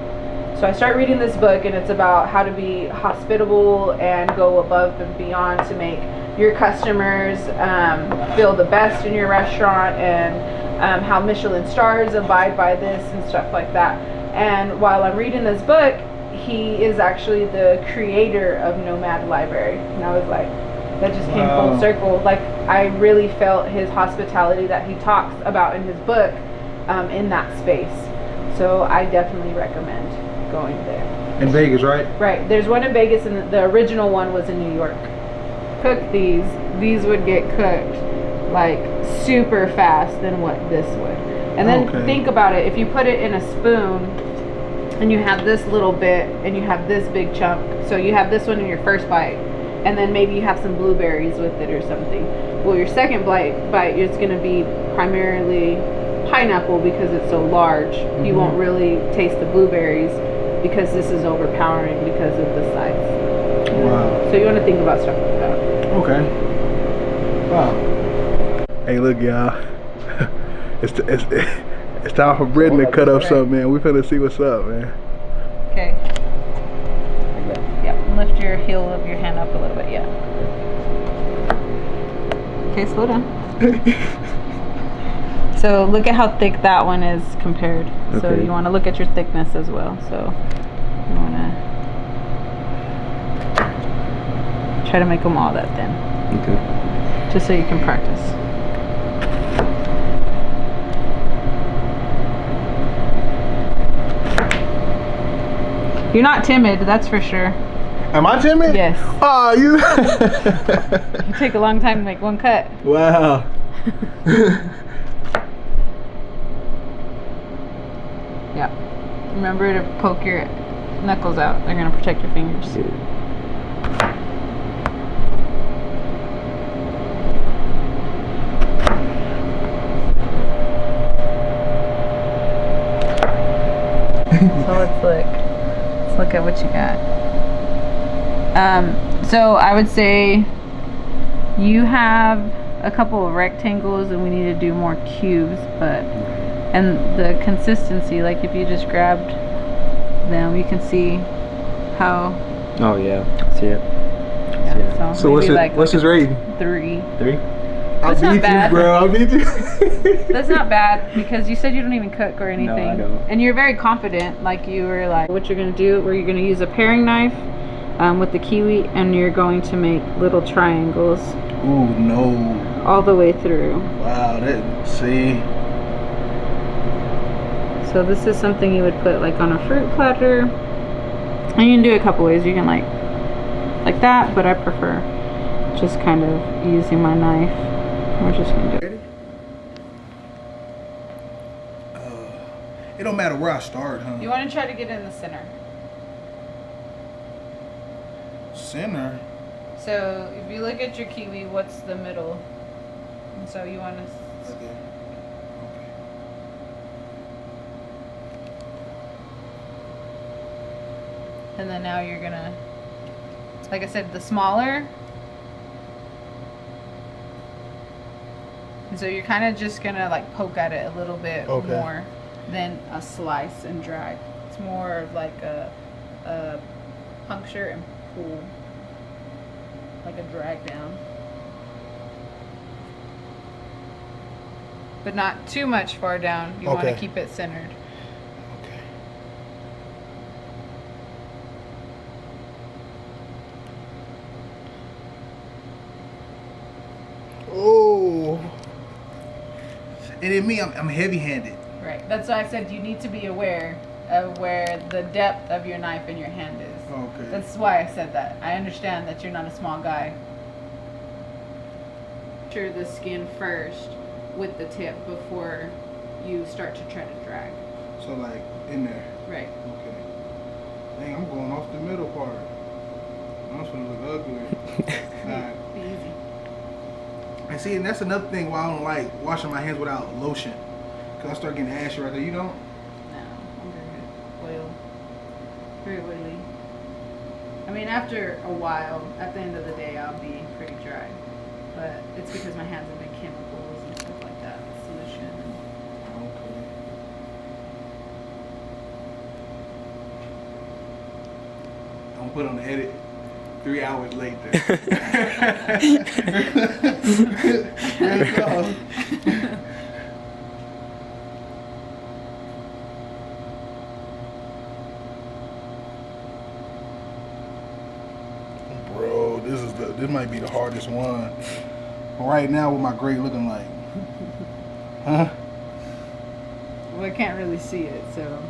So I start reading this book, and it's about how to be hospitable and go above and beyond to make your customers feel the best in your restaurant, and how Michelin stars abide by this and stuff like that. And while I'm reading this book, he is actually the creator of Nomad Library. And I was like, that just came full circle. Like I really felt his hospitality that he talks about in his book in that space. So I definitely recommend going there. In Vegas, right? Right. There's one in Vegas, and the original one was in New York. Cook these would get cooked like super fast than what this would. And then think about it, if you put it in a spoon and you have this little bit and you have this big chunk, so you have this one in your first bite, and then maybe you have some blueberries with it or something. Well, your second bite is going to be primarily pineapple because it's so large. You won't really taste the blueberries because this is overpowering because of the size. Wow. So you want to think about stuff like that. Okay. Wow. Hey, look, y'all. It's time for Brittany to cut up something, man. We finna see what's up, man. Okay. Yep. Lift your heel of your hand up a little bit. Yeah. Okay. Slow down. So look at how thick that one is compared. So you want to look at your thickness as well. So you want to try to make them all that thin. Okay. Just so you can practice. You're not timid, that's for sure. Am I timid? Yes. Oh, you. You take a long time to make one cut. Wow. Yeah. Remember to poke your knuckles out. They're going to protect your fingers. So let's look at what you got. So I would say you have a couple of rectangles and we need to do more cubes, and the consistency, like if you just grabbed them, you can see how. Oh yeah, see it. Yeah, so what's his rating? 3. 3? I'll beat you, bro. I'll beat you. That's not bad, because you said you don't even cook or anything. No, I don't. And you're very confident. Like you were like, what you're gonna do, where you're gonna use a paring knife with the kiwi, and you're going to make little triangles. Ooh, no. All the way through. Wow, see. So this is something you would put like on a fruit platter. And you can do it a couple ways. You can like that, but I prefer just kind of using my knife. We're just gonna do it. It don't matter where I start, huh? You want to try to get in the center. Center? So if you look at your kiwi, what's the middle? And so you want to. Okay. And then now you're gonna, like I said, the smaller. And so you're kind of just gonna like poke at it a little bit more than a slice and drag. It's more of like a puncture and pull, like a drag down. but not too much far down. You want to Okay. keep it centered. Okay. Oh. And in me, I'm heavy-handed. Right. That's why I said you need to be aware of where the depth of your knife in your hand is. Okay. That's why I said that. I understand that you're not a small guy. Sure the skin first with the tip before you start to try to drag. So like in there. Right. Okay. Dang, I'm going off the middle part. I'm gonna look ugly. Alright. Be easy. And see, and that's another thing why I don't like washing my hands without lotion. Cause I start getting ashy right there. You don't? No, I'm very good. Oil. Very oily. I mean, after a while, at the end of the day, I'll be pretty dry. But it's because my hands have been chemicals and stuff like that. Solution. Okay. Don't put on the edit. 3 hours later. There you go. Bro, this might be the hardest one. Right now, what my grade looking like? Huh? Well, I can't really see it, so.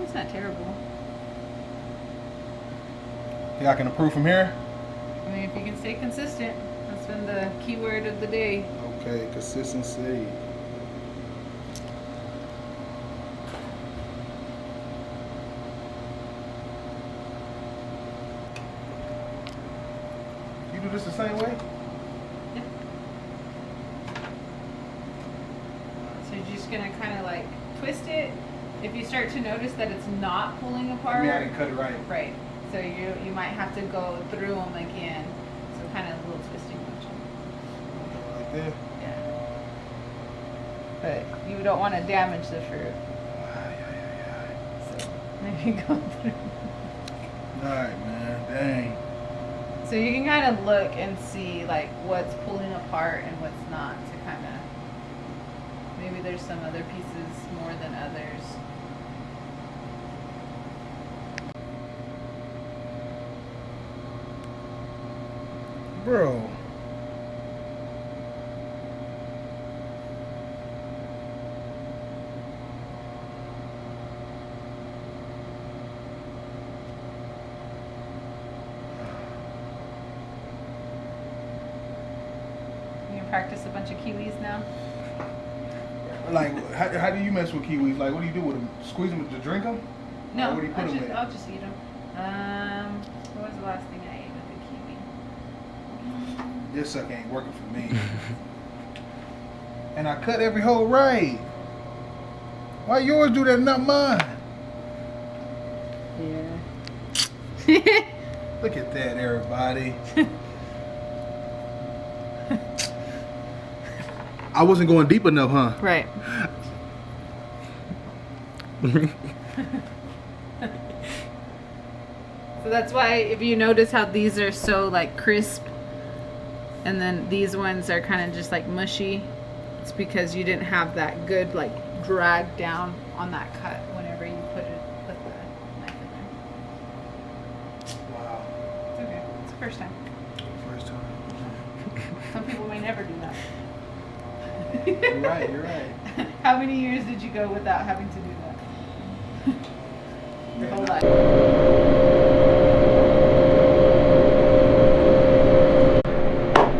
It's not terrible. Think I can improve from here? I mean, if you can stay consistent, that's been the key word of the day. Okay, consistency. You do this the same way? Yep. So you're just gonna kind of like twist it. If you start to notice that it's not pulling I apart, mean, I didn't cut it right. right? So you might have to go through them again. So kind of a little twisting motion. Like this. Yeah. But you don't want to damage the fruit. So maybe go through. Alright, man. Dang. So you can kind of look and see like what's pulling apart and what's not to kind of, maybe there's some other pieces more than others. Bro. You can practice a bunch of kiwis now. Like, how do you mess with kiwis? Like, what do you do with them? Squeeze them to drink them? No, Or what do you put them in? I'll just eat them. What was the last thing I ate with a kiwi? This sucker ain't working for me. And I cut every hole right. Why yours do that, not mine? Yeah. Look at that, everybody. I wasn't going deep enough, huh? Right. So that's why if you notice how these are so like crisp and then these ones are kind of just like mushy, it's because you didn't have that good like drag down on that cut whenever you put the knife in there. Wow. It's okay. It's the first time. First time. Some people may never do that. You're right, you're right. How many years did you go without having to do that? Your whole life.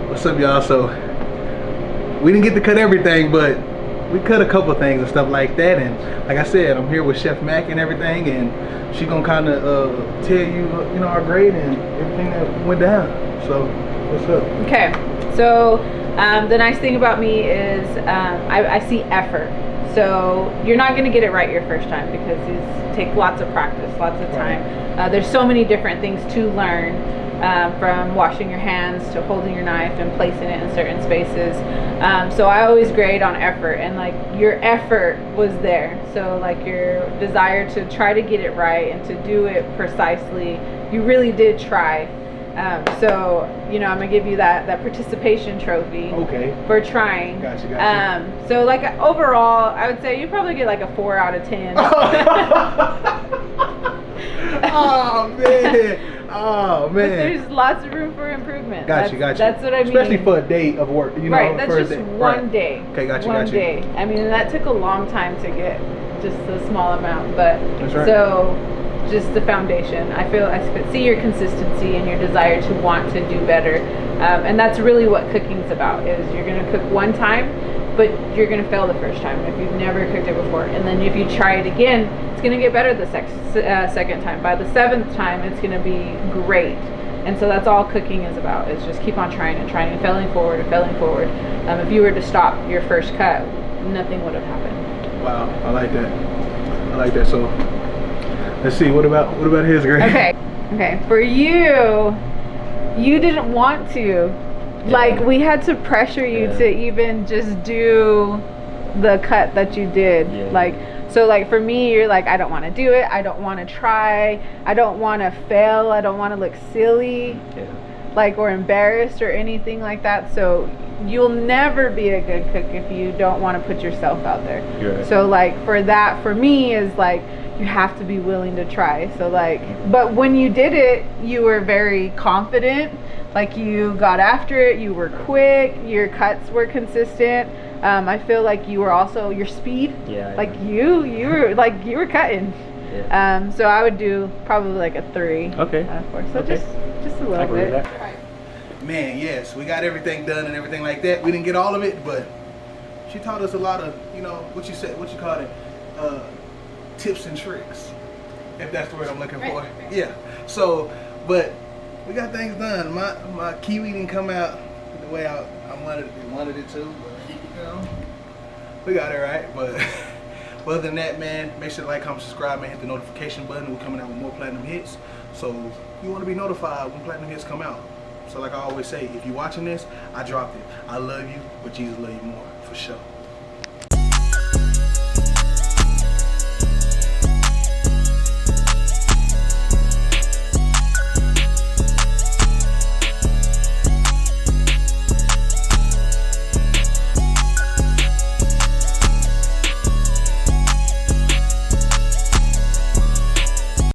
What's up, y'all? So, we didn't get to cut everything, but we cut a couple things and stuff like that. And like I said, I'm here with Chef Mac and everything, and she gonna kind of tell you, you know, our grade and everything that went down. So, what's up? Okay, so the nice thing about me is I see effort. So you're not going to get it right your first time because these take lots of practice, lots of time. There's so many different things to learn, from washing your hands to holding your knife and placing it in certain spaces. So I always grade on effort, and like your effort was there. So like your desire to try to get it right and to do it precisely, you really did try. So, you know, I'm gonna give you that participation trophy Okay. for trying. Gotcha. So like overall, I would say you probably get like a 4 out of 10. Oh man. Oh But man. there's lots of room for improvement. Gotcha. That's what I mean. Especially for a day of work, you know. Right, that's first just day. one day. Okay, gotcha. One day. I mean, that took a long time to get just a small amount, but That's right. so just the foundation. I see your consistency and your desire to want to do better, and that's really what cooking's about. Is you're gonna cook one time, but you're gonna fail the first time if you've never cooked it before, and then if you try it again, it's gonna get better the second time. By the 7th time, it's gonna be great. And so that's all cooking is about, is just keep on trying and failing forward and failing forward. If you were to stop your first cut, nothing would have happened. Wow, I like that. So let's see, what about his grade? Okay. For you didn't want to. Like, we had to pressure you to even just do the cut that you did. So like for me, you're like, I don't want to do it. I don't want to try. I don't want to fail. I don't want to look silly, like, or embarrassed or anything like that. So you'll never be a good cook if you don't want to put yourself out there. So like for me is like, you have to be willing to try. So like, but when you did it, you were very confident. Like, you got after it. You were quick. Your cuts were consistent. I feel like you were also your speed. Like you were cutting. So I would do probably like a 3. Okay. Out of 4. So just a little bit. Man, yes, we got everything done and everything like that. We didn't get all of it, but she taught us a lot of, you know, what you call it, tips and tricks, if that's the word I'm looking for. Yeah. So, but we got things done. My kiwi didn't come out the way I wanted it to, but you know, we got it right. But other than that, man, make sure to like, comment, subscribe, man, hit the notification button. We're coming out with more platinum hits, so you want to be notified when platinum hits come out. So like I always say, if you're watching this, I dropped it. I love you, but Jesus love you more, for sure.